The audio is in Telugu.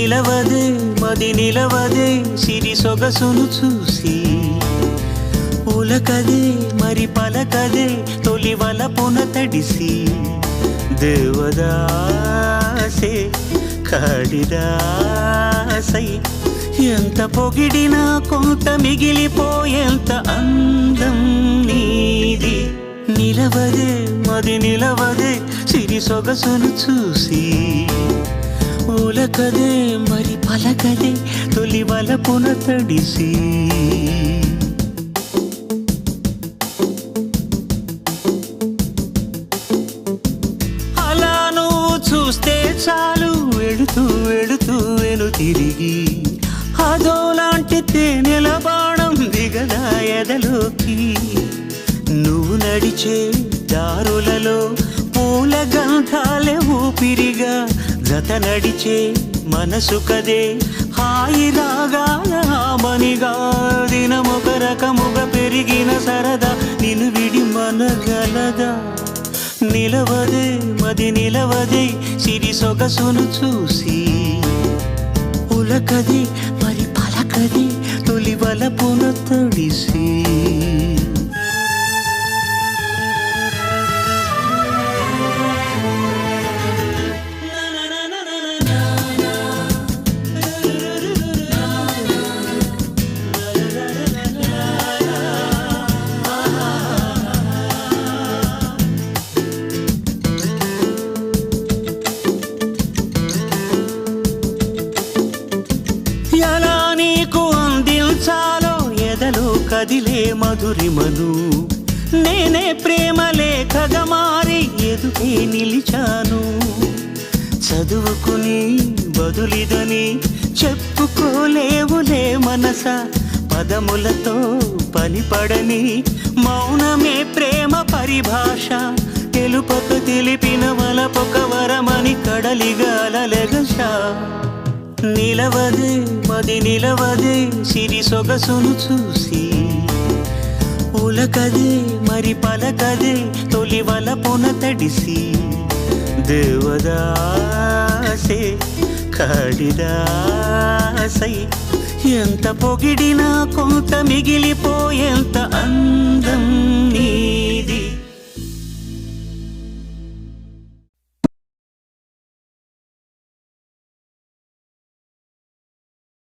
నిలవదే మది నిలవదే సిరి సొగసును చూసి ఉలకదే మరి పలకదే తొలి వలపున తడిసి దేవదాసే కాళిదాసై ఎంత పొగిడినా కొంత మిగిలిపోయేంత అందం నీది నిలవదే మది నిలవదే సిరి సొగసును చూసి ఉలకదే మరి పలకదే తొలి వలపున తడిసి అలా నువ్వు చూస్తే చాలు వెళుతూ వెళుతూ వెను తిరిగి అదోలాంటి తేనెల బాణం దిగదా ఎదలోకి నువ్వు నడిచే దారులలో పూల గంధాలే ఊపిరిగా జత నడిచే మనసు కదే హాయి రాగాల మనిగా దినమొక రకముగా పెరిగిన సరదా నిన్ను విడి మనగలదా నిలవదే మది నిలవదే సిరి సొగసును చూసి ఉలకది మరి పలకది తొలి వలపున తడిసి ఎలా నీకు అందించాలో ఎదలో కదిలే మధురిమను నేనే ప్రేమ లేఖగా మారి ఎదుటే నిలిచాను చదువుకుని బదులిదని చెప్పుకోలేవులే మనస పదములతో పనిపడని మౌనమే ప్రేమ పరిభాష తెలుపక తెలిపిన వలపొక వరమని కడలిగాలెగష నిలవదే మది నిలవదే సిరి సొగసును చూసి ఉలకదే మరి పలకదే తొలి వలపున తడిసి దేవదాసే కాళిదాసై ఎంత పొగిడినా కొంత మిగిలిపోయేంత అందం నీ